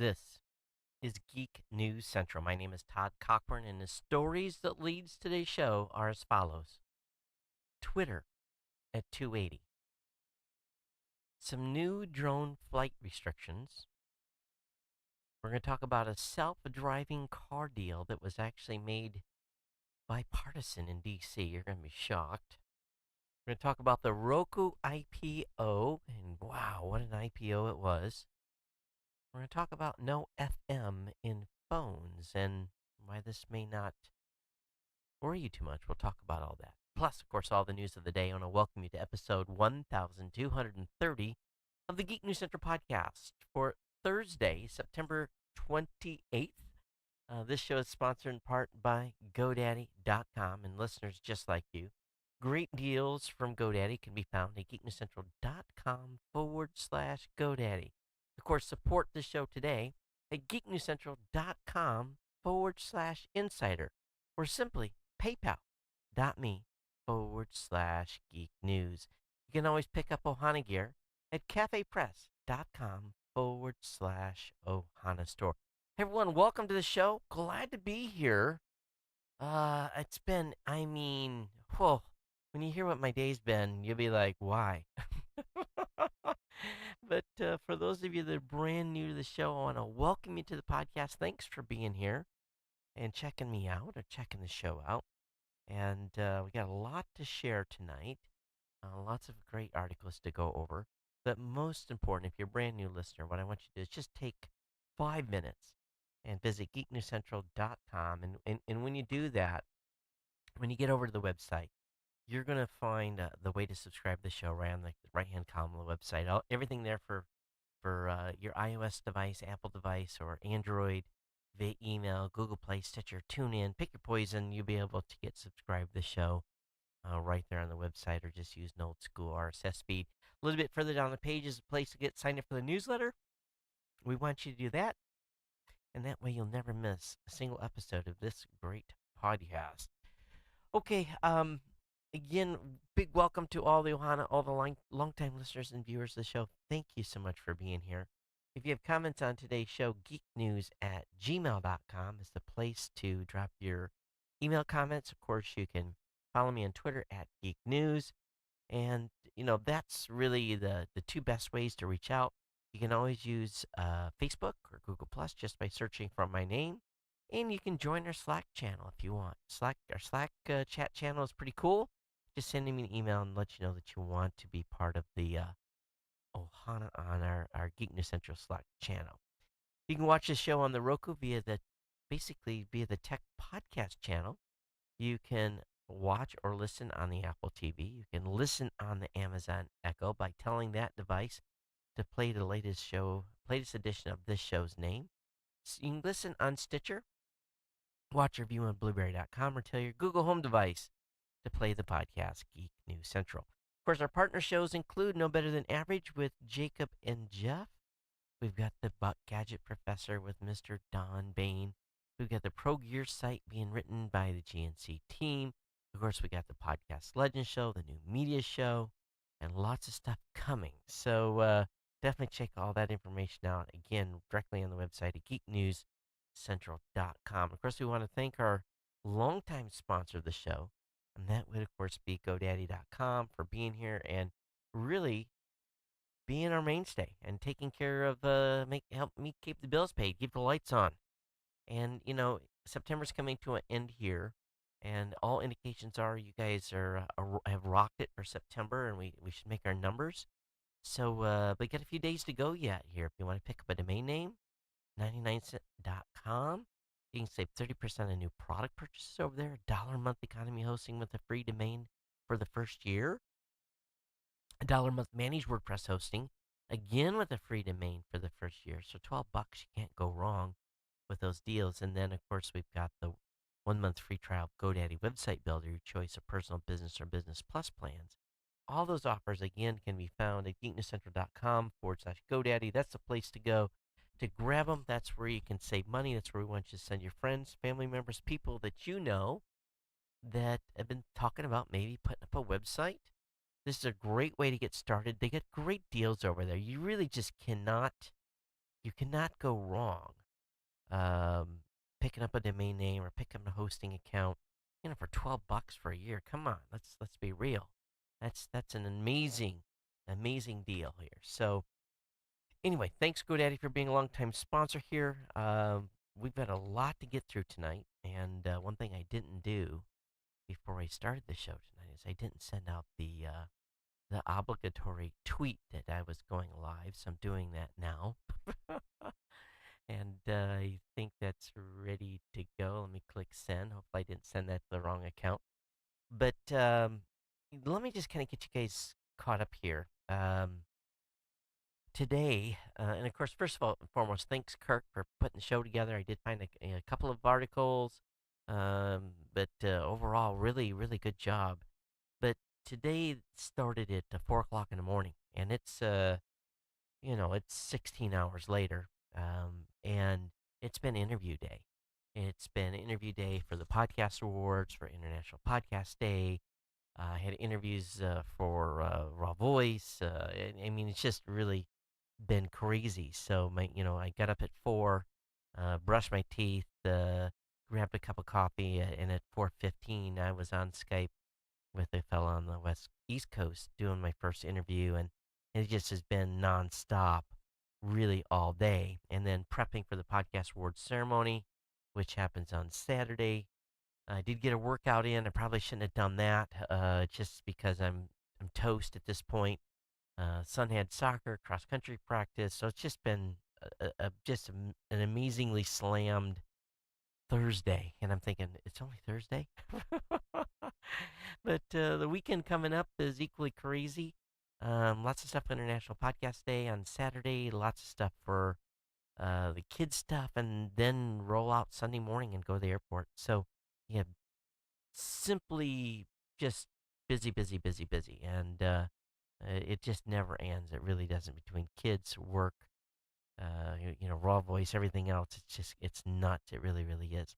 This is Geek News Central. My name is Todd Cochran, and the stories that leads today's show are as follows. Twitter at 280. Some new drone flight restrictions. We're going to talk about a self-driving car deal that was actually made bipartisan in D.C. You're going to be shocked. We're going to talk about the Roku IPO, and wow, what an IPO it was. We're going to talk about no FM in phones and why this may not worry you too much. We'll talk about all that. Plus, of course, all the news of the day. I want to welcome you to episode 1230 of the Geek News Central podcast for Thursday, September 28th. This show is sponsored in part by GoDaddy.com, and listeners just like you. Great deals from GoDaddy can be found at geeknewscentral.com/GoDaddy. Of course, support the show today at geeknewscentral.com/insider or simply paypal.me/geeknews. You can always pick up Ohana gear at cafepress.com/Ohana store. Hey everyone, welcome to the show. Glad to be here. It's been, whoa, when you hear what my day's been, you'll be like, why? But for those of you that are brand new to the show, I want to welcome you to the podcast. Thanks for being here and checking me out or checking the show out. And we got a lot to share tonight, lots of great articles to go over. But most important, if you're a brand new listener, what I want you to do is just take 5 minutes and visit geeknewscentral.com. And when you do that, when you get over to the website, you're going to find the way to subscribe to the show right on the right-hand column of the website. Everything there for your iOS device, Apple device, or Android, via email, Google Play, Stitcher, TuneIn. Pick your poison. You'll be able to get subscribed to the show right there on the website, or just use an old school RSS feed. A little bit further down the page is a place to get signed up for the newsletter. We want you to do that, and that way you'll never miss a single episode of this great podcast. Okay, again, big welcome to all the Ohana, all the long-time listeners and viewers of the show. Thank you so much for being here. If you have comments on today's show, geeknews@gmail.com is the place to drop your email comments. Of course, you can follow me on Twitter @geeknews. And, that's really the two best ways to reach out. You can always use Facebook or Google Plus just by searching for my name. And you can join our Slack channel if you want. Our Slack chat channel is pretty cool. Just sending me an email and let you know that you want to be part of the Ohana on our Geek News Central Slack channel. You can watch the show on the Roku via the Tech Podcast channel. You can watch or listen on the Apple TV. You can listen on the Amazon Echo by telling that device to play the latest edition of this show's name. So you can listen on Stitcher, watch or view on Blueberry.com, or tell your Google Home device to play the podcast Geek News Central. Of course, our partner shows include No Better Than Average with Jacob and Jeff. We've got the Buck Gadget Professor with Mr. Don Bain. We've got the Pro Gear site being written by the GNC team. Of course, we got the Podcast Legends show, the new media show, and lots of stuff coming. So definitely check all that information out, again, directly on the website at geeknewscentral.com. Of course, we want to thank our longtime sponsor of the show, and that would, of course, be GoDaddy.com for being here and really being our mainstay and taking care of, help me keep the bills paid, keep the lights on. And, September's coming to an end here, and all indications are you guys have rocked it for September, and we should make our numbers. So, but got a few days to go yet here. If you want to pick up a domain name, 99cent.com. You can save 30% on new product purchases over there. $1 a month economy hosting with a free domain for the first year. $1 a month managed WordPress hosting, again with a free domain for the first year. So $12, you can't go wrong with those deals. And then, of course, we've got the 1 month free trial of GoDaddy Website Builder, your choice of personal, business, or business plus plans. All those offers, again, can be found at geeknewscentral.com/GoDaddy. That's the place to go to grab them. That's where you can save money. That's where we want you to send your friends, family members, people that you know that have been talking about maybe putting up a website. This is a great way to get started. They get great deals over there. You really just cannot you cannot go wrong um, picking up a domain name or picking up a hosting account, for $12 for a year. Come on, let's be real. That's an amazing deal here. So anyway, thanks GoDaddy for being a longtime sponsor here. We've got a lot to get through tonight, and one thing I didn't do before I started the show tonight is I didn't send out the obligatory tweet that I was going live, so I'm doing that now. And I think that's ready to go. Let me click send. Hopefully, I didn't send that to the wrong account. But let me just kind of get you guys caught up here. Today, and of course, first of all and foremost, thanks, Kirk, for putting the show together. I did find a couple of articles, but overall, really, really good job. But today started at 4 o'clock in the morning, and it's 16 hours later, and it's been interview day. It's been interview day for the podcast awards, for International Podcast Day. I had interviews for Raw Voice. I mean, it's just really been crazy. So I got up at 4, brushed my teeth, grabbed a cup of coffee, and at 4:15, I was on Skype with a fellow on the East Coast doing my first interview, and it just has been nonstop, really all day. And then prepping for the podcast awards ceremony, which happens on Saturday. I did get a workout in. I probably shouldn't have done that, just because I'm toast at this point. Son had soccer, cross country practice, so it's just been an amazingly slammed Thursday, and I'm thinking it's only Thursday. But the weekend coming up is equally crazy. Lots of stuff for International Podcast Day on Saturday. Lots of stuff for the kids stuff, and then roll out Sunday morning and go to the airport. So yeah, simply just busy, busy, busy, busy, and it just never ends. It really doesn't. Between kids, work, Raw Voice, everything else, it's nuts. It really, really is.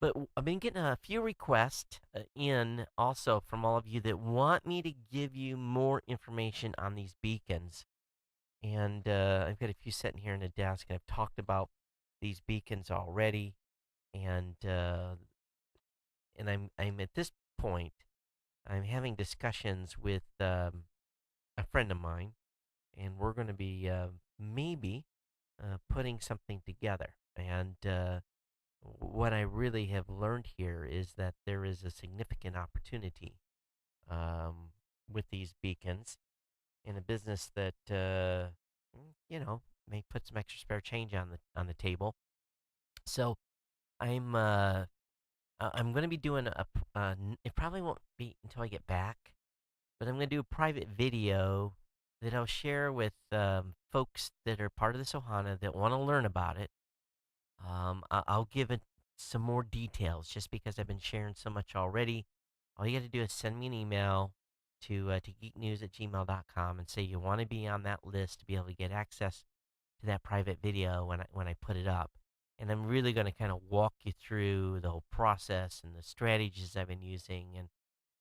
But I've been getting a few requests in also from all of you that want me to give you more information on these beacons. And I've got a few sitting here on the desk, and I've talked about these beacons already. And I'm at this point, I'm having discussions with a friend of mine, and we're going to be maybe putting something together. And what I really have learned here is that there is a significant opportunity with these beacons in a business that may put some extra spare change on the table. So I'm I'm going to be doing it probably won't be until I get back, but I'm going to do a private video that I'll share with folks that are part of this Ohana that want to learn about it. I'll give it some more details just because I've been sharing so much already. All you got to do is send me an email to geeknews@gmail.com and say you want to be on that list to be able to get access to that private video when I put it up. And I'm really going to kind of walk you through the whole process and the strategies I've been using. And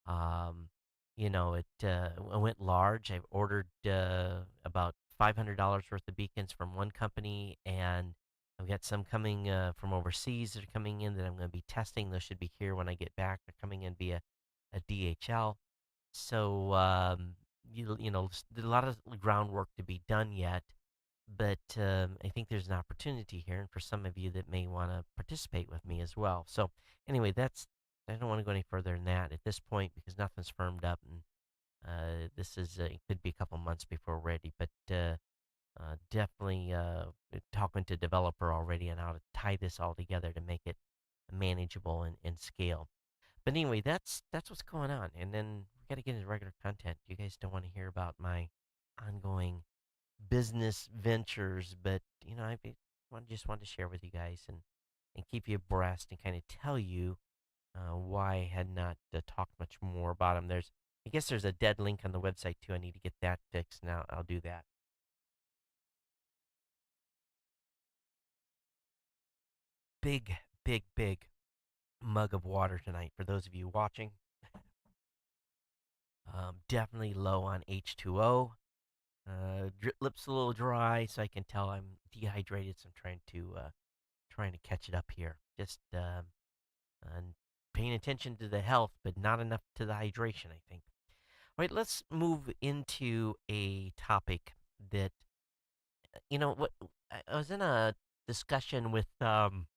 um, I went large. I've ordered about $500 worth of beacons from one company, and I've got some coming from overseas that are coming in that I'm going to be testing. Those should be here when I get back. They're coming in via a DHL. So, there's a lot of groundwork to be done yet, but I think there's an opportunity here, and for some of you that may want to participate with me as well. So, anyway, I don't want to go any further than that at this point because nothing's firmed up, and this is it could be a couple months before we're ready. But definitely talking to developer already on how to tie this all together to make it manageable and scale. But anyway, that's what's going on. And then we got to get into regular content. You guys don't want to hear about my ongoing business ventures, but just wanted to share with you guys and keep you abreast and kind of tell you why I had not talked much more about them. I guess there's a dead link on the website too. I need to get that fixed. Now I'll do that. Big, big, big mug of water tonight for those of you watching. Definitely low on H2O. Lips a little dry, so I can tell I'm dehydrated. So I'm trying to catch it up here. Just and paying attention to the health, but not enough to the hydration, I think. All right, let's move into a topic that what I was in a discussion with some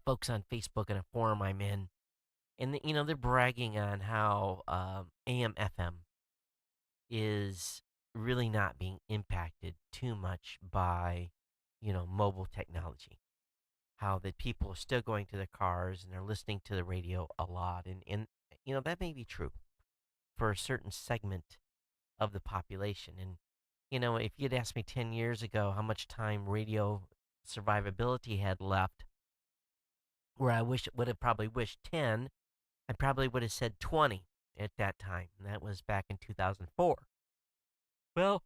folks on Facebook in a forum I'm in, and they're bragging on how AM FM is really not being impacted too much by mobile technology. How that people are still going to their cars and they're listening to the radio a lot, and that may be true for a certain segment of the population. And if you'd asked me 10 years ago how much time radio survivability had left, where I would have probably wished 10, I probably would have said 20 at that time. And that was back in 2004. Well,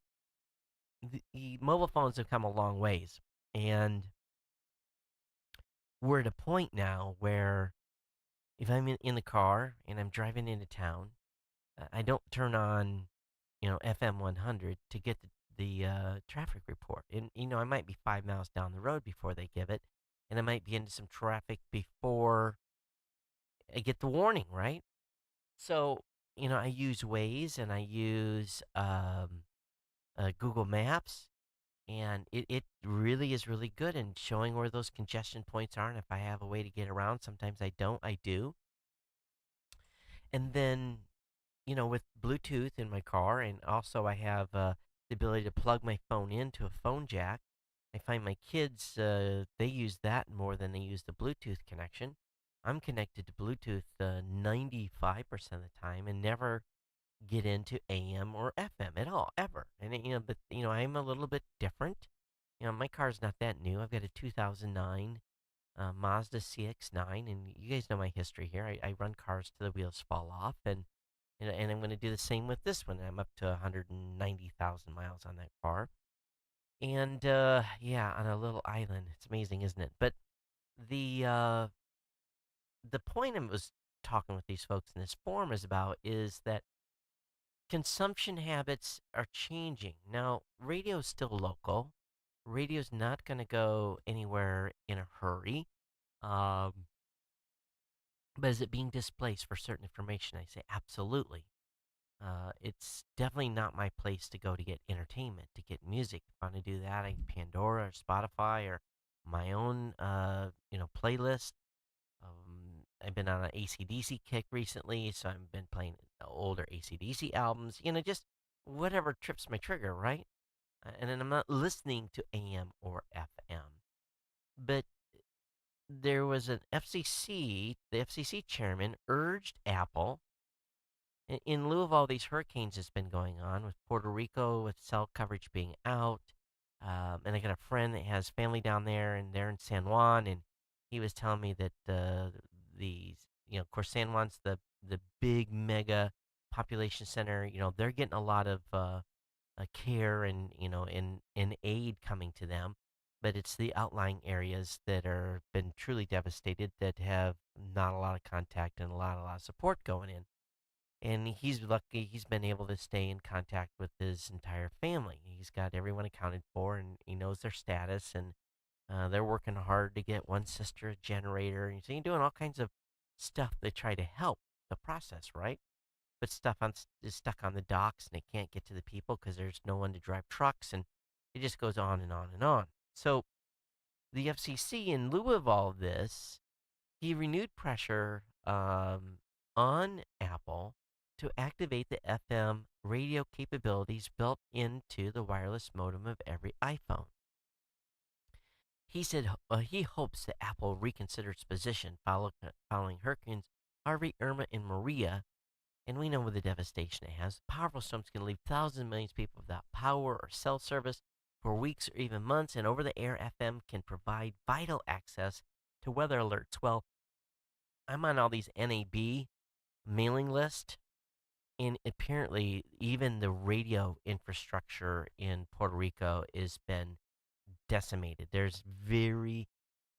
the mobile phones have come a long ways. And we're at a point now where if I'm in the car and I'm driving into town, I don't turn on, FM 100 to get the traffic report. And, I might be 5 miles down the road before they give it. And I might be into some traffic before I get the warning, right? So, I use Waze and I use Google Maps, and it really is really good in showing where those congestion points are. And if I have a way to get around, sometimes I don't, I do. And then, with Bluetooth in my car, and also I have the ability to plug my phone into a phone jack. I find my kids, they use that more than they use the Bluetooth connection. I'm connected to Bluetooth 95% of the time and never get into AM or FM at all, ever. And, but, I'm a little bit different. My car's not that new. I've got a 2009 Mazda CX-9, and you guys know my history here. I run cars till the wheels fall off, and I'm going to do the same with this one. I'm up to 190,000 miles on that car. And yeah, on a little island. It's amazing, isn't it? But the uh, the point I was talking with these folks in this forum is that consumption habits are changing. Now, radio's still local. Radio's not going to go anywhere in a hurry. Um, but is it being displaced for certain information? I say absolutely. It's definitely not my place to go to get entertainment, to get music. If I want to do that, I Pandora or Spotify or my own, playlist. I've been on an AC/DC kick recently, so I've been playing older AC/DC albums. Just whatever trips my trigger, right? And then I'm not listening to AM or FM. But there was an the FCC chairman urged Apple in lieu of all these hurricanes that's been going on with Puerto Rico, with cell coverage being out, and I got a friend that has family down there, and they're in San Juan, and he was telling me that of course, San Juan's the big mega population center. They're getting a lot of care and and aid coming to them, but it's the outlying areas that are been truly devastated that have not a lot of contact and a lot of support going in. And he's lucky he's been able to stay in contact with his entire family. He's got everyone accounted for, and he knows their status, and they're working hard to get one sister a generator. And so you're doing all kinds of stuff to try to help the process, right? But is stuck on the docks, and it can't get to the people because there's no one to drive trucks, and it just goes on and on and on. So the FCC, in lieu of all of this, he renewed pressure on Apple to activate the FM radio capabilities built into the wireless modem of every iPhone. He said he hopes that Apple reconsiders position following hurricanes Harvey, Irma, and Maria, and we know what the devastation it has. Powerful storms can leave thousands of millions of people without power or cell service for weeks or even months, and over-the-air FM can provide vital access to weather alerts. Well, I'm on all these NAB mailing lists, and apparently even the radio infrastructure in Puerto Rico has been decimated. There's very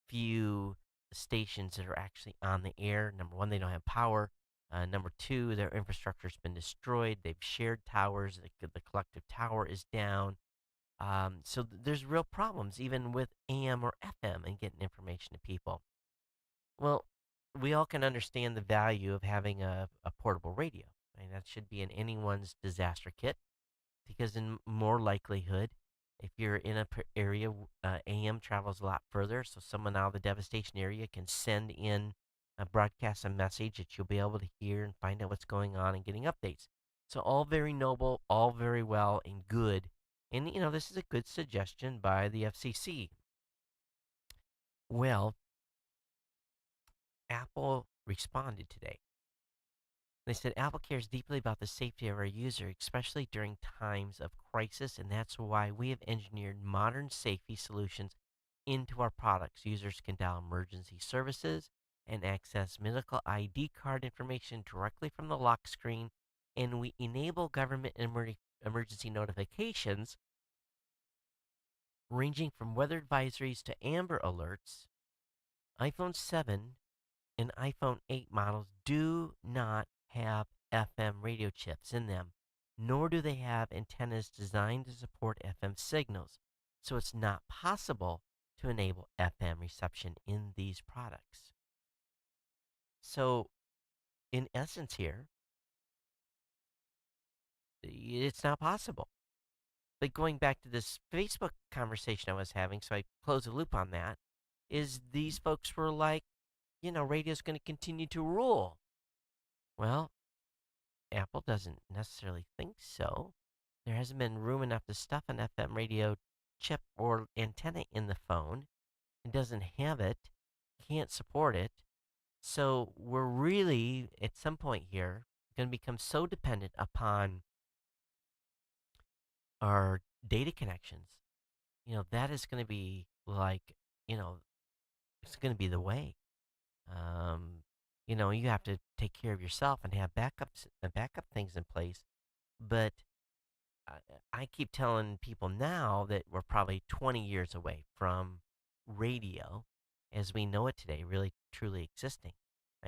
few stations that are actually on the air. Number one, they don't have power. Number two, their infrastructure's been destroyed. They've shared towers. The collective tower is down. So there's real problems even with AM or FM and getting information to people. Well, we all can understand the value of having a portable radio. I mean, that should be in anyone's disaster kit because, in more likelihood, if you're in a area, AM travels a lot further. So, someone out of the devastation area can send in a broadcast a message that you'll be able to hear and find out what's going on and getting updates. So, all very noble, all very well and good. And, this is a good suggestion by the FCC. Well, Apple responded today. They said Apple cares deeply about the safety of our user, especially during times of crisis, and that's why we have engineered modern safety solutions into our products. Users can dial emergency services and access medical ID card information directly from the lock screen, and we enable government emergency notifications ranging from weather advisories to Amber Alerts. iPhone 7 and iPhone 8 models do not have FM radio chips in them, nor do they have antennas designed to support FM signals. So it's not possible to enable FM reception in these products. So, in essence, here, it's not possible. But going back to this Facebook conversation I was having, so I close the loop on that, is these folks were like, radio's going to continue to rule. Well, Apple doesn't necessarily think so. There hasn't been room enough to stuff an FM radio chip or antenna in the phone. It doesn't have it, can't support it. So we're really, at some point here, going to become so dependent upon our data connections. That is going to be like, it's going to be the way. You have to take care of yourself and have backups and backup things in place. But I keep telling people now that we're probably 20 years away from radio as we know it today really truly existing.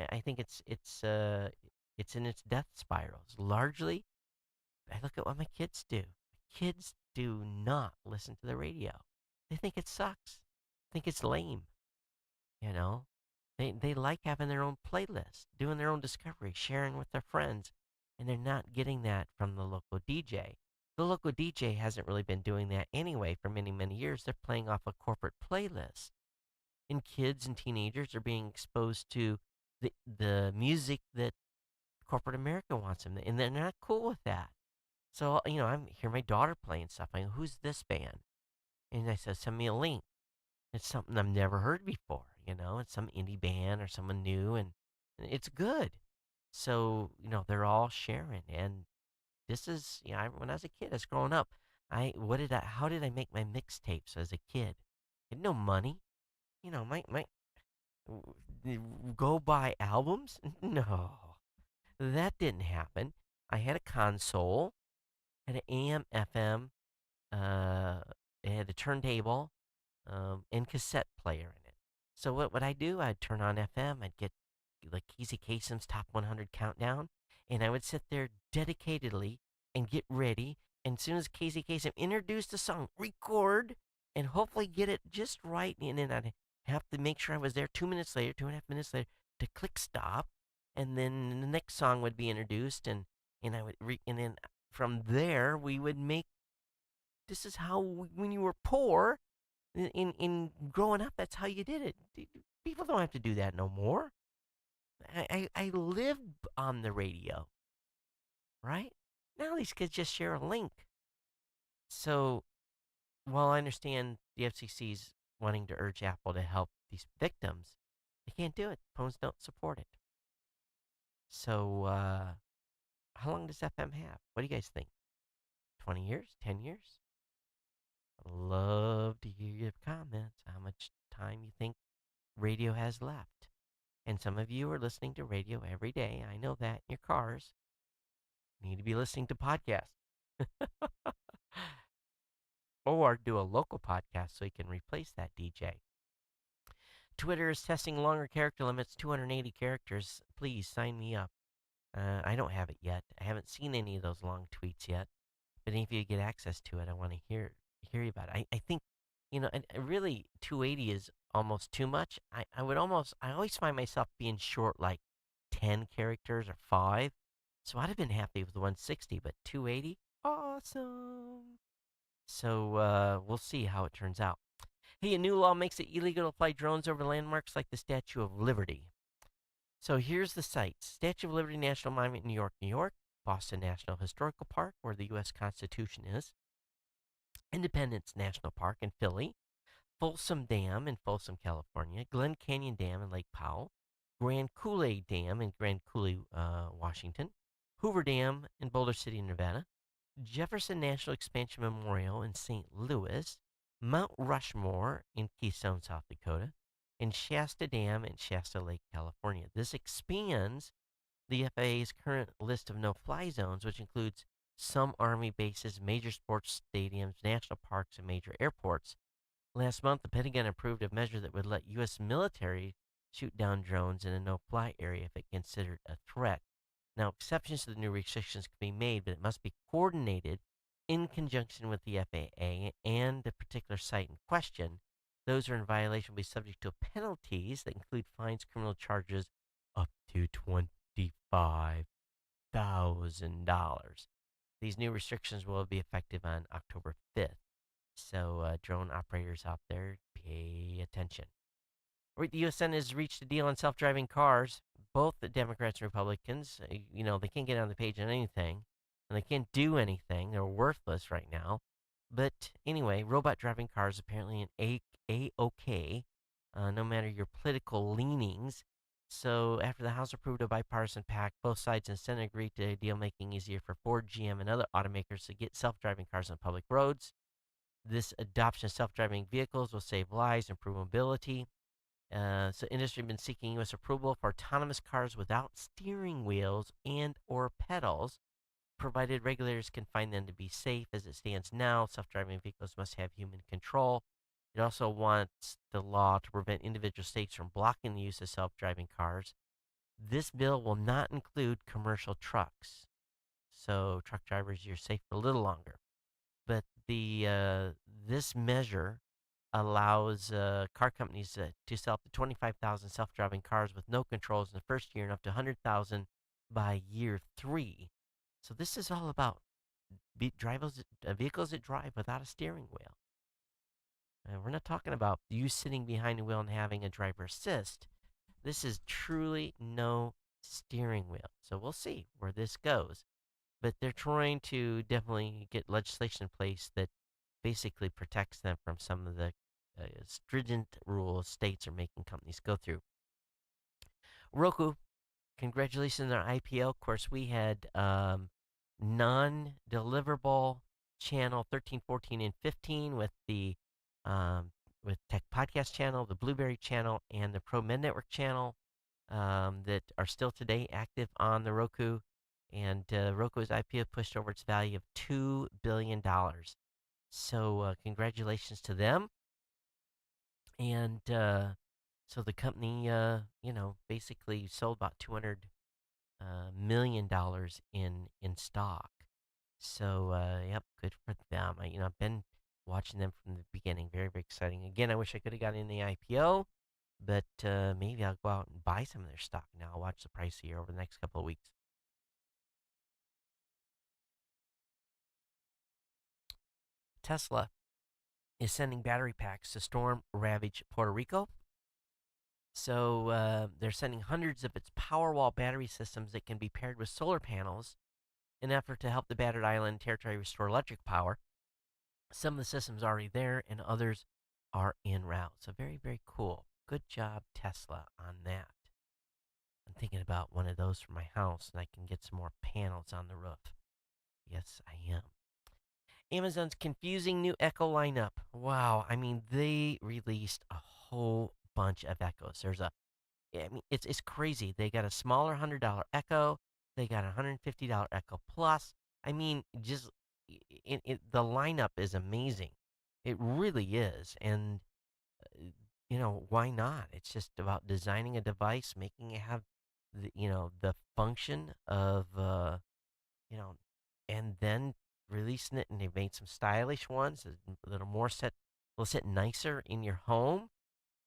I think it's in its death spirals. Largely, I look at what my kids do. Kids do not listen to the radio. They think it sucks. Think it's lame. You know, they like having their own playlist, doing their own discovery, sharing with their friends, and they're not getting that from the local DJ. The local DJ hasn't really been doing that anyway for many, many years. They're playing off a corporate playlist. And kids and teenagers are being exposed to the music that corporate America wants them, and they're not cool with that. So, I'm hear my daughter playing stuff. I go, who's this band? And I said, send me a link. It's something I've never heard before. It's some indie band or someone new, and it's good. So, they're all sharing. And this is, when I was a kid, I was growing up. How did I make my mixtapes as a kid? I had no money. My go buy albums? No, that didn't happen. I had a console, had an AM, FM, it had a turntable, and cassette player in it. So what would I do? I'd turn on FM. I'd get like Casey Kasem's Top 100 Countdown, and I would sit there dedicatedly and get ready. And as soon as Casey Kasem introduced the song, record and hopefully get it just right. And then I'd have to make sure I was there 2 minutes later, 2.5 minutes later, to click stop. And then the next song would be introduced, and I would and then from there we would make. This is how when you were poor, in growing up, that's how you did it. People don't have to do that no more. I live on the radio, right? Now these kids just share a link. So while I understand the FCC's wanting to urge Apple to help these victims, they can't do it. Phones don't support it. So how long does FM have? What do you guys think? 20 years? 10 years? I'd love to hear your comments. How much time you think radio has left? And some of you are listening to radio every day. I know that in your cars. You need to be listening to podcasts. Or do a local podcast so you can replace that DJ. Twitter is testing longer character limits, 280 characters. Please sign me up. I don't have it yet. I haven't seen any of those long tweets yet. But if you get access to it, I want to hear about it. I think, and really 280 is almost too much. I always find myself being short like 10 characters or 5. So I'd have been happy with 160, but 280, awesome. So we'll see how it turns out. Hey, a new law makes it illegal to fly drones over landmarks like the Statue of Liberty. So here's the sites: Statue of Liberty National Monument, New York, New York; Boston National Historical Park, where the U.S. Constitution is; Independence National Park in Philly; Folsom Dam in Folsom, California; Glen Canyon Dam in Lake Powell; Grand Coulee Dam in Grand Coulee, Washington; Hoover Dam in Boulder City, Nevada; Jefferson National Expansion Memorial in St. Louis; Mount Rushmore in Keystone, South Dakota; and Shasta Dam in Shasta Lake, California. This expands the FAA's current list of no-fly zones, which includes some Army bases, major sports stadiums, national parks, and major airports. Last month, the Pentagon approved a measure that would let U.S. military shoot down drones in a no-fly area if it considered a threat. Now, exceptions to the new restrictions can be made, but it must be coordinated in conjunction with the FAA and the particular site in question. Those who are in violation will be subject to penalties that include fines, criminal charges up to $25,000. These new restrictions will be effective on October 5th. So, drone operators out there, pay attention. The U.S. Senate has reached a deal on self-driving cars. Both the Democrats and Republicans, they can't get on the page on anything, and they can't do anything. They're worthless right now. But anyway, robot driving cars apparently an A-OK, no matter your political leanings. So after the House approved a bipartisan pact, both sides in the Senate agreed to a deal making easier for Ford, GM, and other automakers to get self-driving cars on public roads. This adoption of self-driving vehicles will save lives, improve mobility. So industry has been seeking U.S. approval for autonomous cars without steering wheels and or pedals, provided regulators can find them to be safe. As it stands now, self-driving vehicles must have human control. It also wants the law to prevent individual states from blocking the use of self-driving cars. This bill will not include commercial trucks. So truck drivers, you're safe for a little longer. But this measure allows car companies to sell up to 25,000 self-driving cars with no controls in the first year and up to 100,000 by year 3. So this is all about vehicles that drive without a steering wheel. We're not talking about you sitting behind the wheel and having a driver assist. This is truly no steering wheel. So we'll see where this goes. But they're trying to definitely get legislation in place that basically protects them from some of the stringent rules states are making companies go through. Roku, congratulations on our IPO. Of course, we had non-deliverable channel 13, 14, and 15 with Tech Podcast channel, the Blueberry channel, and the Pro Med Network channel that are still today active on the Roku. And Roku's IPO pushed over its value of $2 billion. So congratulations to them. And so the company, basically sold about $200 million in stock. So, yep, good for them. I've been watching them from the beginning. Very, very exciting. Again, I wish I could have gotten in the IPO, but maybe I'll go out and buy some of their stock now. I'll watch the price here over the next couple of weeks. Tesla is sending battery packs to storm-ravaged Puerto Rico. So they're sending hundreds of its Powerwall battery systems that can be paired with solar panels in an effort to help the battered island territory restore electric power. Some of the systems are already there, and others are en route. So very, very cool. Good job, Tesla, on that. I'm thinking about one of those for my house, and I can get some more panels on the roof. Yes, I am. Amazon's confusing new Echo lineup. Wow, I mean, they released a whole bunch of Echoes. It's crazy. They got a smaller $100 Echo. They got a $150 Echo Plus. I mean, just the lineup is amazing. It really is, and why not? It's just about designing a device, making it have the function of you know, and then releasing it, and they've made some stylish ones that are more set, will sit nicer in your home,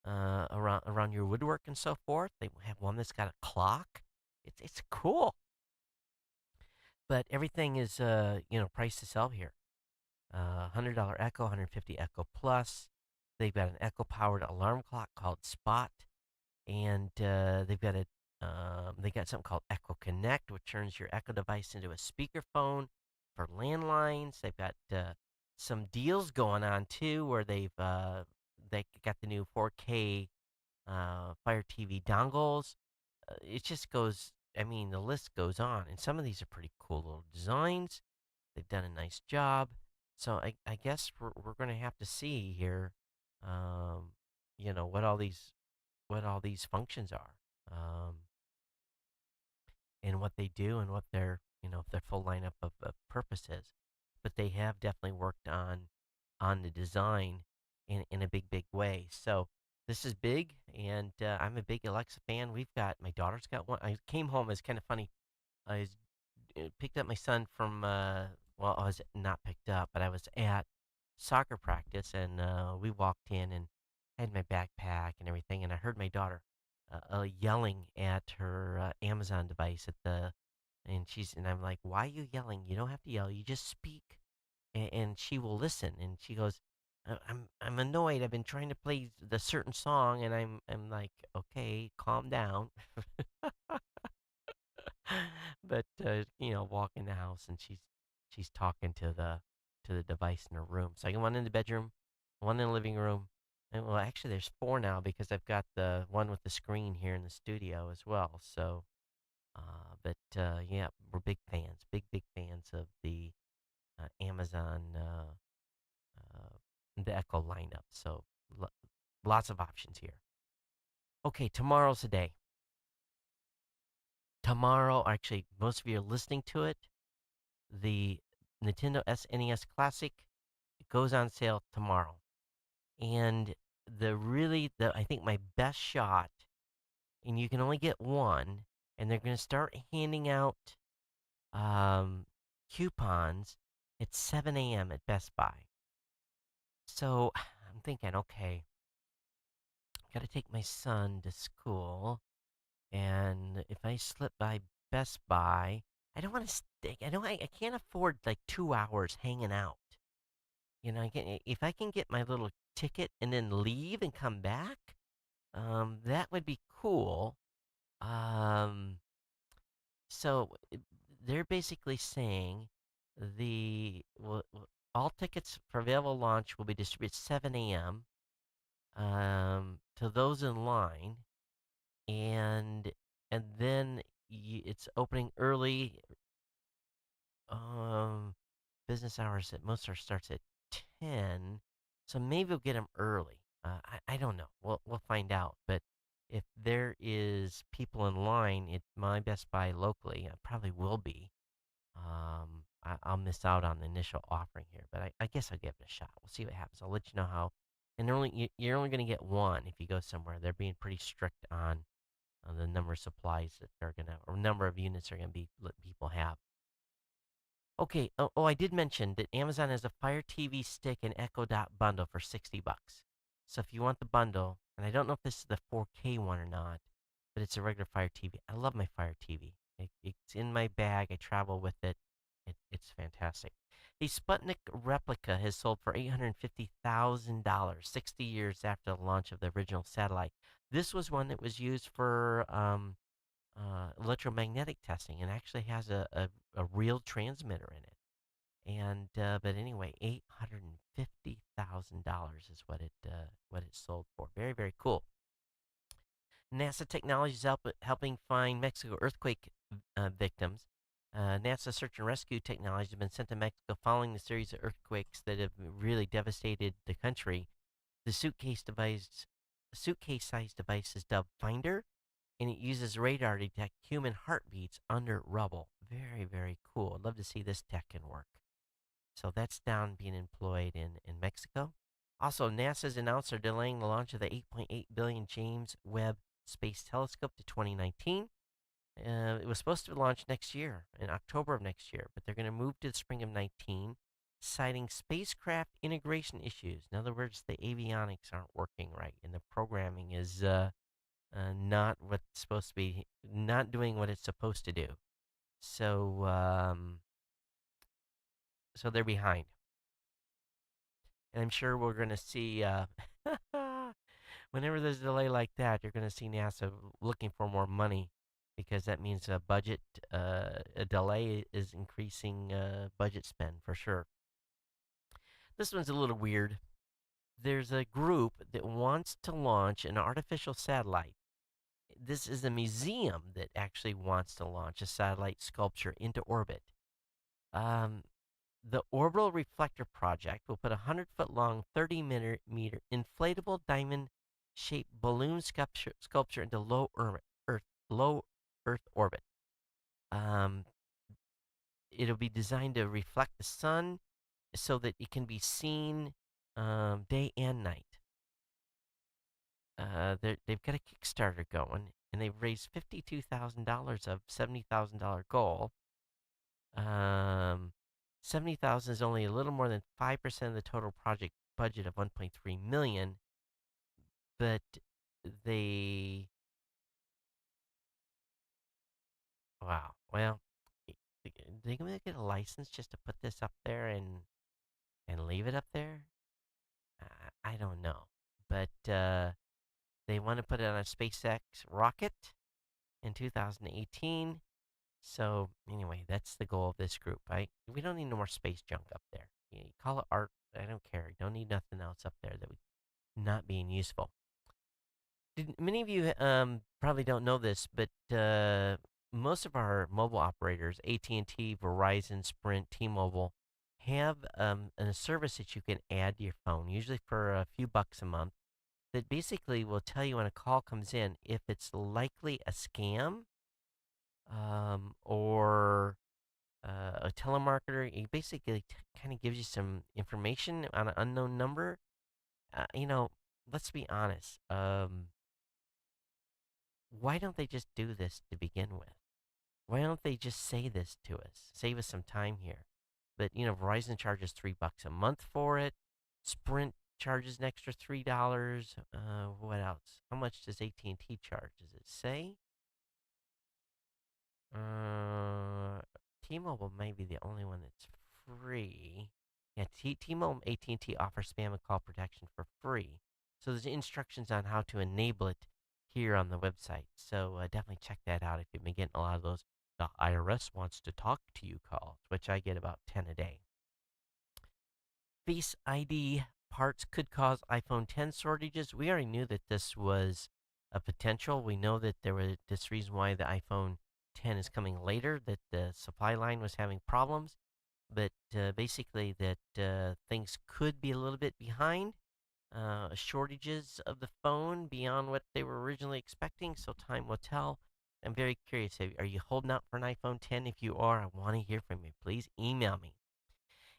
around your woodwork and so forth. They have one that's got a clock. It's cool, but everything is priced to sell here. $100 Echo, 150 Echo Plus. They've got an Echo powered alarm clock called Spot, and they got something called Echo Connect, which turns your Echo device into a speakerphone for landlines. They've got some deals going on too, where they got the new 4K Fire TV dongles. It just goes. I mean, the list goes on, and some of these are pretty cool little designs. They've done a nice job. So I guess we're going to have to see here, um, what all these functions are, um, and what they do, and what their full lineup of purpose is. But they have definitely worked on the design in a big way. So this is big, and I'm a big Alexa fan. My daughter's got one. I came home. It's kind of funny. I was picked up my son from well, I was not picked up, but I was at soccer practice, and we walked in and had my backpack and everything, and I heard my daughter yelling at her Amazon device and I'm like, why are you yelling? You don't have to yell. You just speak, and she will listen. And she goes, I'm annoyed. I've been trying to play the certain song, and I'm like, okay, calm down. But walk in the house, and she's talking to the device in her room. So I got one in the bedroom, one in the living room, and well, actually, there's four now because I've got the one with the screen here in the studio as well. So, but yeah, we're big fans of the Amazon the Echo lineup. So lots of options here. Okay, tomorrow's the day. Tomorrow, actually, most of you are listening to it. The Nintendo SNES Classic, it goes on sale tomorrow. And I think my best shot, and you can only get one, and they're going to start handing out um, coupons at 7 a.m. at Best Buy. So I'm thinking, okay, got to take my son to school, and if I slip by Best Buy, I don't want to stay. I can't afford like 2 hours hanging out. If I can get my little ticket and then leave and come back, that would be cool. Um, so they're basically saying all tickets for available launch will be distributed 7 a.m. To those in line, and then it's opening early. Um, Business hours at most starts at 10, so maybe we'll get them early. I don't know. We'll find out. But if there is people in line at my Best Buy locally, I probably will be. I'll miss out on the initial offering here, but I guess I'll give it a shot. We'll see what happens. I'll let you know how. And you're only going to get one if you go somewhere. They're being pretty strict on the number of supplies that they're gonna, or number of units they're gonna be let people have. Okay. Oh, I did mention that Amazon has a Fire TV stick and Echo Dot bundle for $60. So if you want the bundle, and I don't know if this is the 4K one or not, but it's a regular Fire TV. I love my Fire TV. It's in my bag. I travel with it. It's fantastic. The Sputnik replica has sold for $850,000, 60 years after the launch of the original satellite. This was one that was used for electromagnetic testing, and actually has a real transmitter in it. And but anyway, $850,000 is what it sold for. Very cool. NASA technology is helping find Mexico earthquake victims. NASA search and rescue technology has been sent to Mexico following the series of earthquakes that have really devastated the country. The suitcase-sized device is dubbed Finder, and it uses radar to detect human heartbeats under rubble. Very cool. I'd love to see this tech can work. So that's down being employed in Mexico. Also, NASA's announced they're delaying the launch of the 8.8 billion James Webb Space Telescope to 2019. It was supposed to launch next year, in October of next year, but they're going to move to the spring of 19, citing spacecraft integration issues. In other words, the avionics aren't working right, and the programming is not what's supposed to be, not doing what it's supposed to do. So, so they're behind, and I'm sure we're going to see. Whenever there's a delay like that, you're going to see NASA looking for more money because that means a delay is increasing budget spend for sure. This one's a little weird. There's a group that wants to launch an artificial satellite. This is a museum that actually wants to launch a satellite sculpture into orbit. Um, the Orbital Reflector Project will put a 100-foot long, 30-meter inflatable diamond shaped balloon sculpture into low Earth orbit. Um, it'll be designed to reflect the sun so that it can be seen day and night. They've got a Kickstarter going, and they've raised $52,000 of $70,000 goal. 70,000 is only a little more than 5% of the total project budget of 1.3 million, but they wow. Well, they gonna get a license just to put this up there and leave it up there? I don't know, but they want to put it on a SpaceX rocket in 2018. So anyway, that's the goal of this group. We don't need no more space junk up there. You call it art. I don't care. Don't need nothing else up there that would not being useful. Many of you probably don't know this, but most of our mobile operators, AT&T, Verizon, Sprint, T-Mobile, have a service that you can add to your phone, usually for a few bucks a month, that basically will tell you when a call comes in if it's likely a scam or a telemarketer. It basically kind of gives you some information on an unknown number. Let's be honest. Why don't they just do this to begin with? Why don't they just say this to us? Save us some time here. But Verizon charges $3 a month for it. Sprint charges an extra $3. What else? How much does AT&T charge? Does it say? Uh, T-Mobile may be the only one that's free. Yeah, T-Mobile and AT&T offer spam and call protection for free. So there's instructions on how to enable it here on the website. So definitely check that out if you've been getting a lot of those the IRS wants to talk to you calls, which I get about 10 a day. Face ID parts could cause iPhone 10 shortages. We already knew that this was a potential. We know that there was this reason why the iPhone 10 is coming later, that the supply line was having problems, but basically that things could be a little bit behind. Shortages of the phone beyond what they were originally expecting, so time will tell. I'm very curious. Are you holding out for an iPhone 10? If you are, I want to hear from you. Please email me.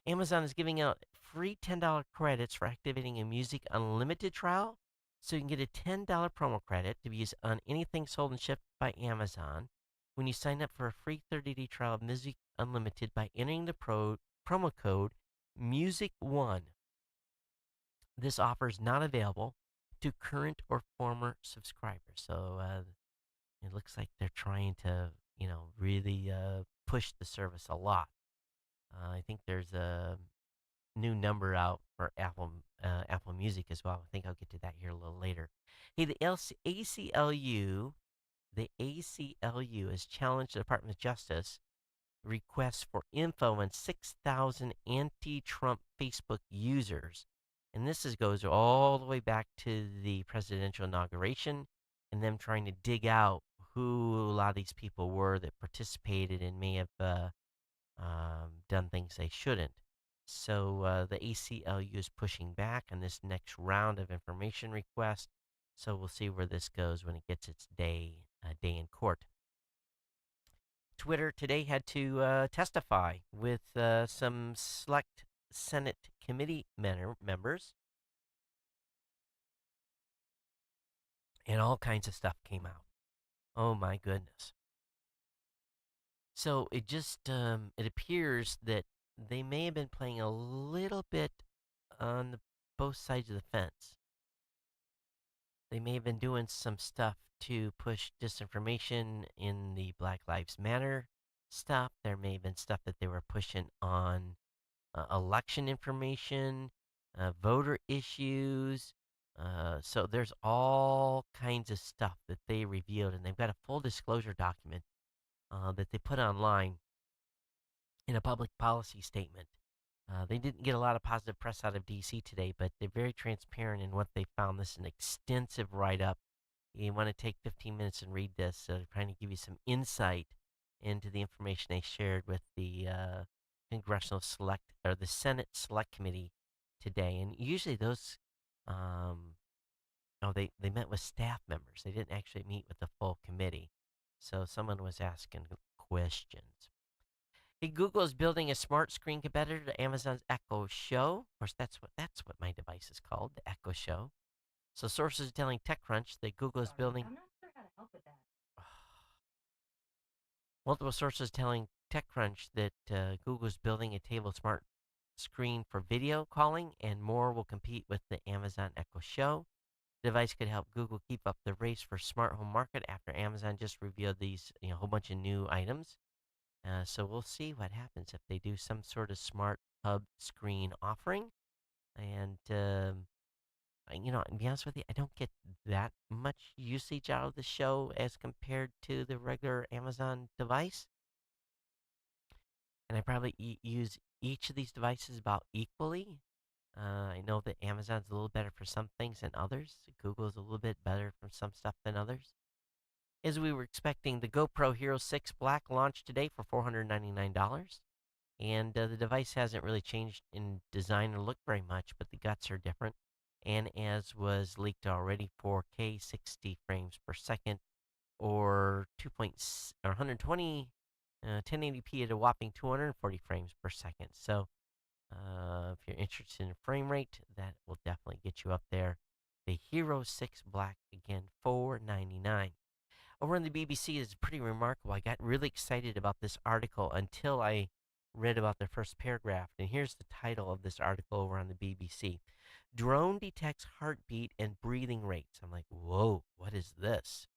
Amazon is giving out free $10 credits for activating a Music Unlimited trial. So you can get a $10 promo credit to be used on anything sold and shipped by Amazon when you sign up for a free 30-day trial of Music Unlimited by entering the promo code MUSIC1. This offer is not available to current or former subscribers. So it looks like they're trying to, really push the service a lot. I think there's a new number out for Apple Music as well. I think I'll get to that here a little later. Hey, the ACLU has challenged the Department of Justice requests for info on 6,000 anti-Trump Facebook users. And goes all the way back to the presidential inauguration and them trying to dig out who a lot of these people were that participated and may have done things they shouldn't. So the ACLU is pushing back on this next round of information request. So we'll see where this goes when it gets its day in court. Twitter today had to testify with some select Senate committee members, and all kinds of stuff came out. Oh my goodness. So it appears that they may have been playing a little bit on both sides of the fence. They may have been doing some stuff to push disinformation in the Black Lives Matter stuff. There may have been stuff that they were pushing on election information, voter issues. So there's all kinds of stuff that they revealed, and they've got a full disclosure document that they put online in a public policy statement. They didn't get a lot of positive press out of DC today, but they're very transparent in what they found. This is an extensive write up. You want to take 15 minutes and read this, trying to give you some insight into the information they shared with the Congressional Select or the Senate Select Committee today. And usually those, oh, they met with staff members. They didn't actually meet with the full committee. So someone was asking questions. Hey, Google is building a smart screen competitor to Amazon's Echo Show. Of course, that's what my device is called, the Echo Show. So sources are telling TechCrunch that Google is building. I'm not sure how to help with that. Multiple sources telling TechCrunch that Google is building a table smart screen for video calling, and more will compete with the Amazon Echo Show. The device could help Google keep up the race for smart home market after Amazon just revealed these, whole bunch of new items. So we'll see what happens if they do some sort of smart hub screen offering. And to be honest with you, I don't get that much usage out of the show as compared to the regular Amazon device. And I probably use each of these devices about equally. I know that Amazon's a little better for some things than others. Google's a little bit better for some stuff than others. As we were expecting, the GoPro Hero 6 Black launched today for $499. And the device hasn't really changed in design or look very much, but the guts are different. And as was leaked already, 4K 60 frames per second, or 120 1080p at a whopping 240 frames per second. So if you're interested in frame rate, that will definitely get you up there. The Hero 6 Black, again, $499. Over on the BBC, it's pretty remarkable. I got really excited about this article until I read about the first paragraph. And here's the title of this article over on the BBC. Drone detects heartbeat and breathing rates. I'm like, whoa, what is this?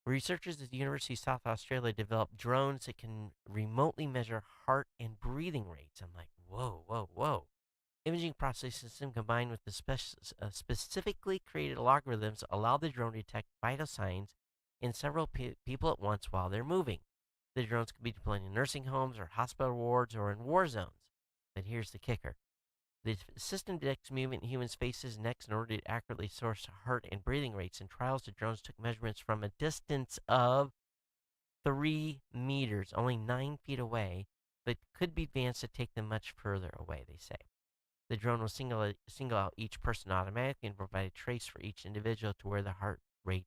Researchers at the University of South Australia developed drones that can remotely measure heart and breathing rates. I'm like, whoa, whoa, whoa. Imaging processing system combined with the specifically created algorithms allow the drone to detect vital signs in several people at once while they're moving. The drones can be deployed in nursing homes or hospital wards or in war zones. But here's the kicker. The system detects movement in humans' faces and necks in order to accurately source heart and breathing rates. In trials, the drones took measurements from a distance of 3 meters, only 9 feet away, but could be advanced to take them much further away, they say. The drone will single out each person automatically and provide a trace for each individual to where the heart rate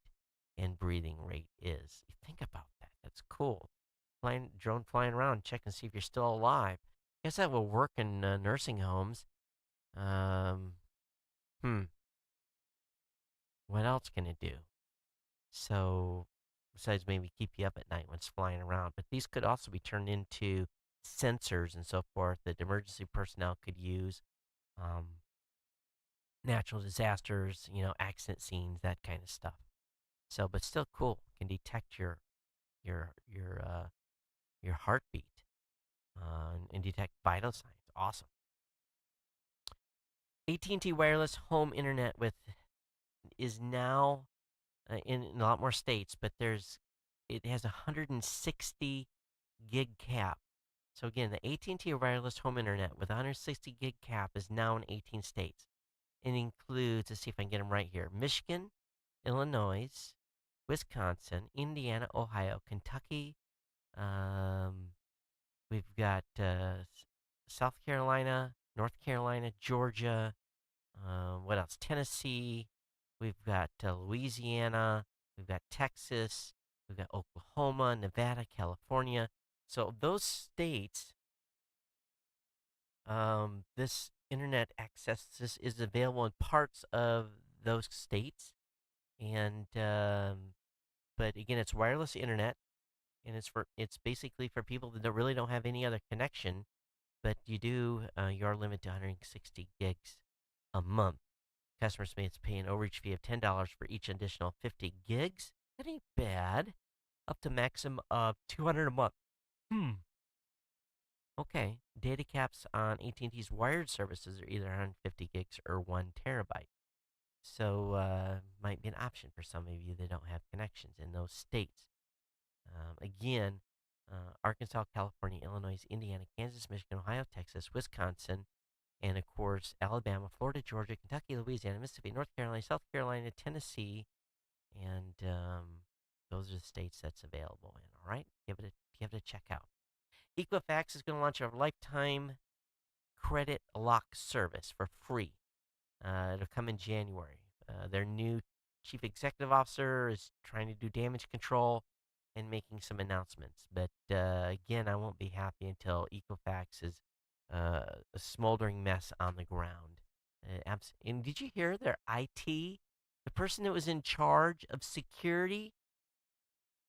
and breathing rate is. Think about that. That's cool. Drone flying around, check and see if you're still alive. I guess that will work in nursing homes. Um, hmm. What else can it do? So, besides maybe keep you up at night when it's flying around, but these could also be turned into sensors and so forth that emergency personnel could use. Um, Natural disasters, accident scenes, that kind of stuff. So, but still cool. Can detect your your uh, your heartbeat and detect vital signs. Awesome. AT&T wireless home internet with is now in a lot more states, but it has a 160 gig cap. So again, the AT&T wireless home internet with 160 gig cap is now in 18 states. It includes, let's see if I can get them right here, Michigan, Illinois, Wisconsin, Indiana, Ohio, Kentucky. We've got South Carolina, North Carolina, Georgia. What else? Tennessee. We've got Louisiana. We've got Texas. We've got Oklahoma, Nevada, California. So those states, this internet access is available in parts of those states, and but again, it's wireless internet. and it's basically for people that really don't have any other connection, but you are limited to 160 gigs a month. Customers may pay an overage fee of $10 for each additional 50 gigs. That ain't bad. Up to maximum of 200 a month. Hmm. Okay. Data caps on AT&T's wired services are either 150 gigs or 1 terabyte. So might be an option for some of you that don't have connections in those states. Again, Arkansas, California, Illinois, Indiana, Kansas, Michigan, Ohio, Texas, Wisconsin, and of course Alabama, Florida, Georgia, Kentucky, Louisiana, Mississippi, North Carolina, South Carolina, Tennessee, and those are the states that's available in. All right, give it a check out. Equifax is going to launch a lifetime credit lock service for free. It'll come in January. Their new chief executive officer is trying to do damage control and making some announcements. But again, I won't be happy until Equifax is a smoldering mess on the ground. And did you hear their IT? The person that was in charge of security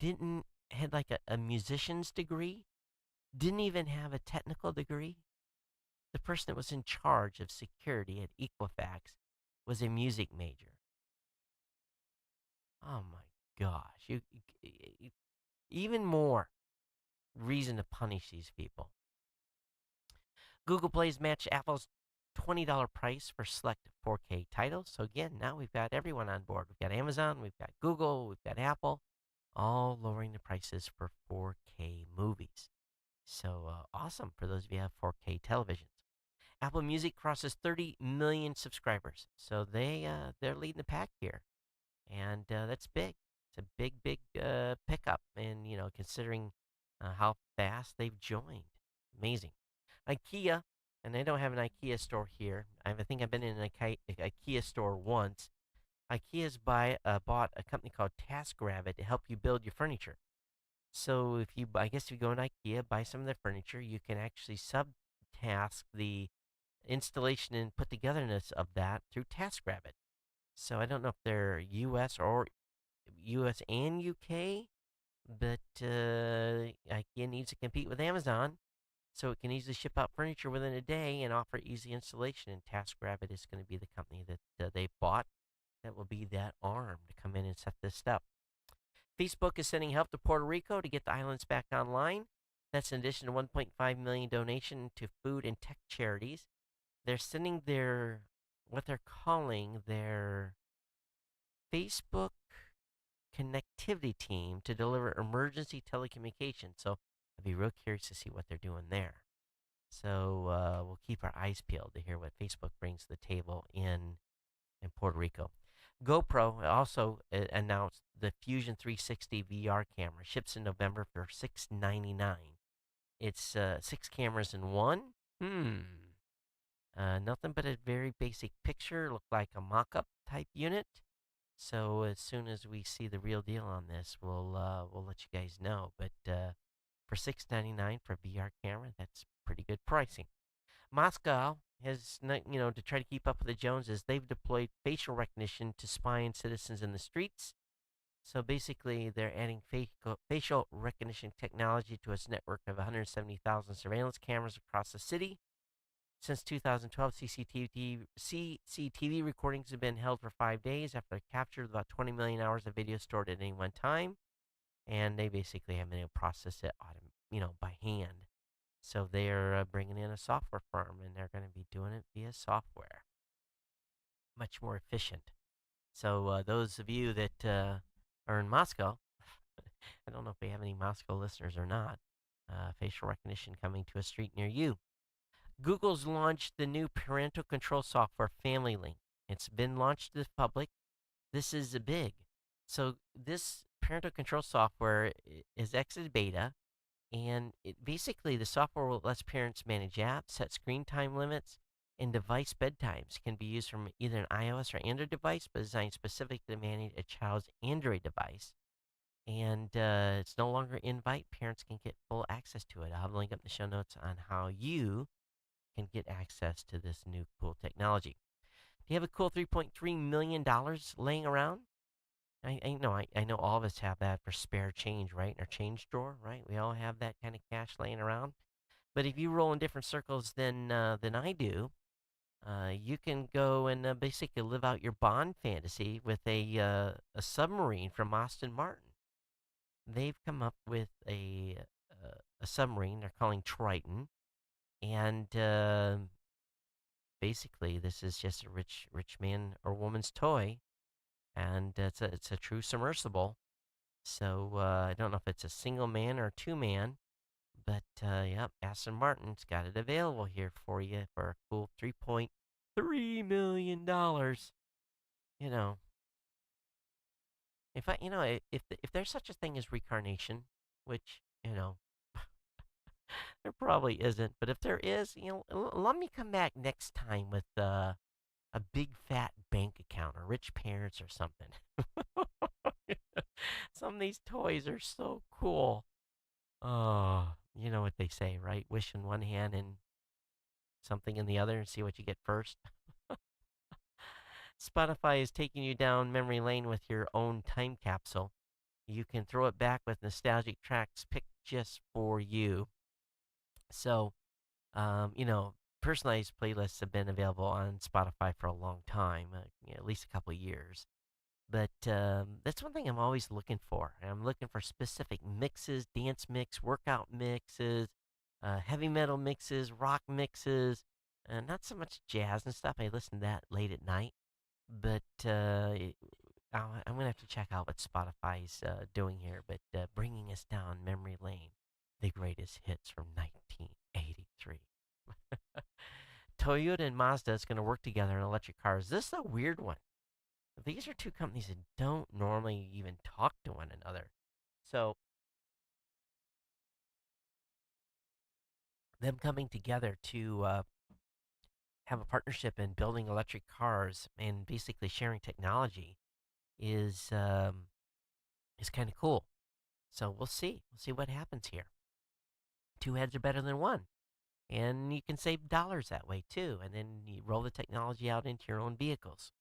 didn't had like a musician's degree, didn't even have a technical degree. The person that was in charge of security at Equifax was a music major. Oh my gosh! Even more reason to punish these people. Google Play's matched Apple's $20 price for select 4K titles. So again, now we've got everyone on board. We've got Amazon, we've got Google, we've got Apple, all lowering the prices for 4K movies. So awesome for those of you who have 4K televisions. Apple Music crosses 30 million subscribers, so they're leading the pack here, and that's big. It's a big pickup, and considering how fast they've joined, amazing. IKEA, and they don't have an IKEA store here. I think I've been in an IKEA store once. IKEA's bought a company called TaskRabbit to help you build your furniture. So I guess if you go in IKEA, buy some of their furniture, you can actually subtask the installation and put togetherness of that through TaskRabbit. So I don't know if they're U.S. or U.S. and U.K., but IKEA needs to compete with Amazon, so it can easily ship out furniture within a day and offer easy installation. And TaskRabbit is going to be the company that they bought that will be that arm to come in and set this up. Facebook is sending help to Puerto Rico to get the islands back online. That's in addition to $1.5 million donation to food and tech charities. They're sending what they're calling their Facebook connectivity team to deliver emergency telecommunications. So I'd be real curious to see what they're doing there. So we'll keep our eyes peeled to hear what Facebook brings to the table in Puerto Rico. GoPro also announced the Fusion 360 VR camera. Ships in November for $699. It's 6 cameras in one. Nothing but a very basic picture. Looked like a mock-up type unit. So as soon as we see the real deal on this, we'll let you guys know. But for $699 for a VR camera, that's pretty good pricing. Moscow has, to try to keep up with the Joneses, they've deployed facial recognition to spy on citizens in the streets. So basically, they're adding facial recognition technology to its network of 170,000 surveillance cameras across the city. Since 2012, CCTV recordings have been held for 5 days after they captured about 20 million hours of video stored at any one time. And they basically have been able to process it by hand. So they're bringing in a software firm, and they're going to be doing it via software. Much more efficient. So those of you that are in Moscow, I don't know if we have any Moscow listeners or not, facial recognition coming to a street near you. Google's launched the new parental control software Family Link. It's been launched to the public. This is big. So this parental control software is exited beta. And basically, the software lets parents manage apps, set screen time limits, and device bedtimes. Can be used from either an iOS or Android device, but designed specifically to manage a child's Android device. And it's no longer invite. Parents can get full access to it. I'll have a link up in the show notes on how you can get access to this new cool technology. Do you have a cool $3.3 million laying around? I know all of us have that for spare change, right? In our change drawer, right? We all have that kind of cash laying around. But if you roll in different circles than I do, you can go and basically live out your Bond fantasy with a submarine from Aston Martin. They've come up with a submarine they're calling Triton, and basically this is just a rich man or woman's toy, and it's a true submersible. So I don't know if it's a single man or two man, but yep, Aston Martin's got it available here for you for a cool $3.3 million. You know, if I, you know, if there's such a thing as reincarnation, which there probably isn't, but if there is, let me come back next time with a big fat bank account or rich parents or something. Some of these toys are so cool. Oh, you know what they say, right? Wish in one hand and something in the other and see what you get first. Spotify is taking you down memory lane with your own time capsule. You can throw it back with nostalgic tracks picked just for you. So, personalized playlists have been available on Spotify for a long time, at least a couple of years. But that's one thing I'm always looking for. I'm looking for specific mixes, dance mix, workout mixes, heavy metal mixes, rock mixes, not so much jazz and stuff. I listen to that late at night. But I'm going to have to check out what Spotify's doing here. But bringing us down memory lane, the greatest hits from 1983. Toyota and Mazda is going to work together in electric cars. This is a weird one. These are two companies that don't normally even talk to one another. So, them coming together to have a partnership in building electric cars and basically sharing technology is is kind of cool. So we'll see. We'll see what happens here. Two heads are better than one, and you can save dollars that way too. And then you roll the technology out into your own vehicles.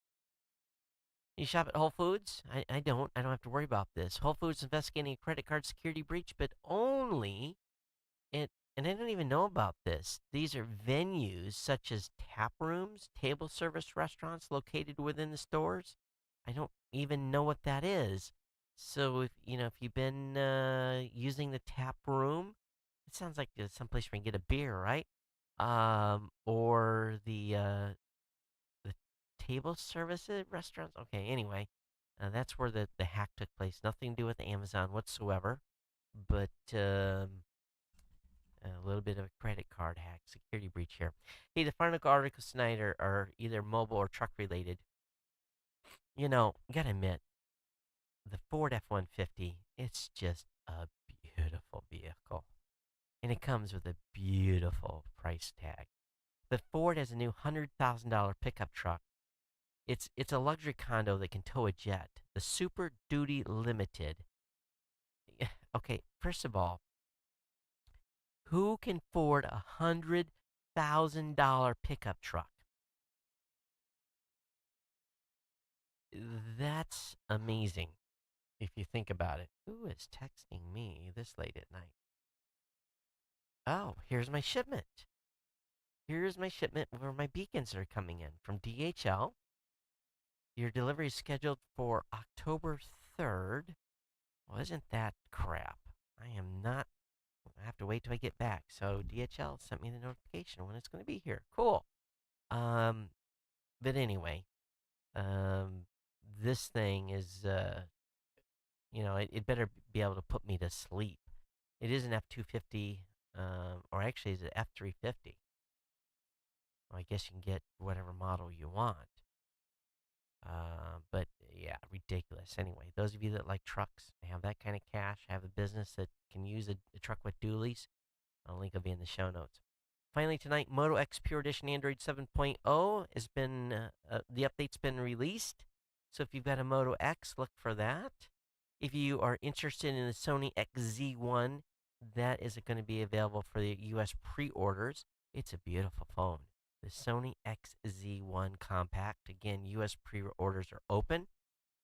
You shop at Whole Foods? I don't. I don't have to worry about this. Whole Foods investigating a credit card security breach, but only it. And I don't even know about this. These are venues such as tap rooms, table service restaurants located within the stores. I don't even know what that is. So if you've been using the tap room, it sounds like someplace where you can get a beer, right? Or the table services restaurants. Okay, anyway, that's where the hack took place. Nothing to do with Amazon whatsoever, but a little bit of a credit card hack, security breach here. Hey, the final articles tonight are either mobile or truck related. You gotta admit, the Ford F-150, it's just a beautiful vehicle. And it comes with a beautiful price tag. The Ford has a new $100,000 pickup truck. It's a luxury condo that can tow a jet. The Super Duty Limited. Okay, first of all, who can afford $100,000 pickup truck? That's amazing if you think about it. Who is texting me this late at night? Oh, here's my shipment. Here's my shipment where my beacons are coming in from DHL. Your delivery is scheduled for October 3rd. Well, isn't that crap? I am not. I have to wait till I get back. So DHL sent me the notification when it's going to be here. Cool. Um, but anyway, um, this thing is, it better be able to put me to sleep. It is an F-250, or actually, it's an F-350. Well, I guess you can get whatever model you want. But yeah, ridiculous. Anyway, those of you that like trucks, have that kind of cash, have a business that can use a truck with dualies, a link will be in the show notes. Finally, tonight, Moto X Pure Edition Android 7.0 has been, the update's been released. So if you've got a Moto X, look for that. If you are interested in the Sony XZ1, that is going to be available for the U.S. pre-orders. It's a beautiful phone. The Sony XZ1 Compact. Again, U.S. pre-orders are open.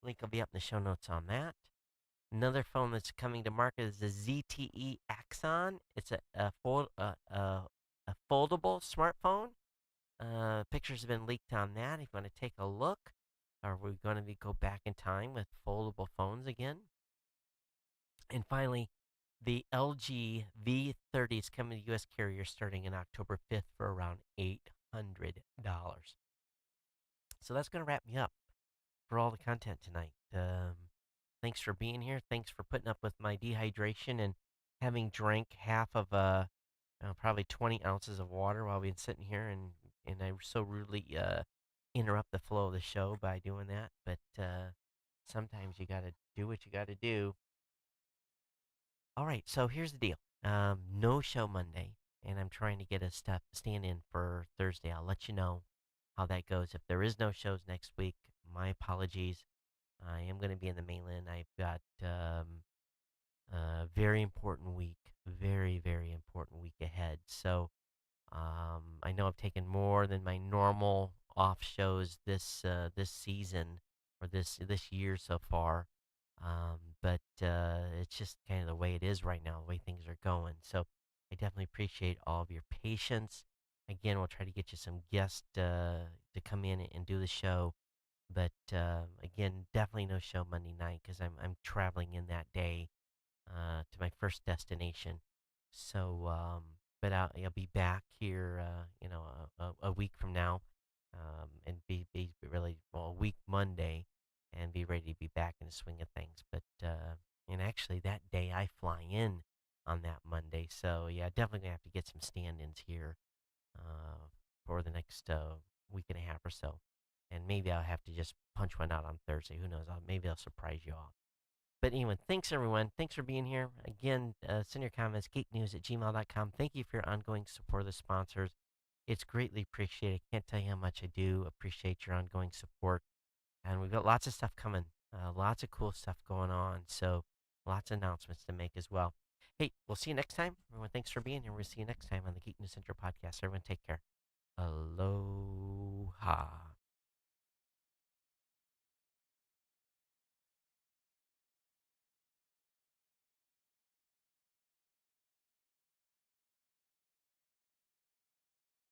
Link will be up in the show notes on that. Another phone that's coming to market is the ZTE Axon. It's a foldable smartphone. Pictures have been leaked on that. If you want to take a look, are we going to go back in time with foldable phones again? And finally, the LG V30 is coming to U.S. carrier starting in October 5th for around $800. So that's going to wrap me up for all the content tonight. Thanks for being here. Thanks for putting up with my dehydration and having drank half of probably 20 ounces of water while we've been sitting here, and I so rudely interrupt the flow of the show by doing that. But sometimes you got to do what you got to do. All right, so here's the deal. No show Monday, and I'm trying to get a stand in for Thursday. I'll let you know how that goes. If there is no shows next week, my apologies. I am going to be in the mainland. I've got a very important week, very, very important week ahead. So I know I've taken more than my normal off shows this season or this year so far. But it's just kind of the way it is right now, the way things are going. So I definitely appreciate all of your patience. Again, we'll try to get you some guests to come in and do the show. But again, definitely no show Monday night because I'm traveling in that day to my first destination. So, but I'll be back here, a week from now, and be really well a week Monday, and be ready to be back in the swing of things. But and actually that day I fly in on that Monday, so yeah, definitely gonna have to get some stand-ins here for the next week and a half or so, and maybe I'll have to just punch one out on Thursday. Who knows? Maybe I'll surprise you all. But anyway, thanks everyone. Thanks for being here. Again, send your comments, geeknews@gmail.com. Thank you for your ongoing support of the sponsors. It's greatly appreciated. I can't tell you how much I do appreciate your ongoing support. And we've got lots of stuff coming, lots of cool stuff going on. So lots of announcements to make as well. Hey, we'll see you next time. Everyone, thanks for being here. We'll see you next time on the Geek News Center podcast. Everyone, take care. Aloha.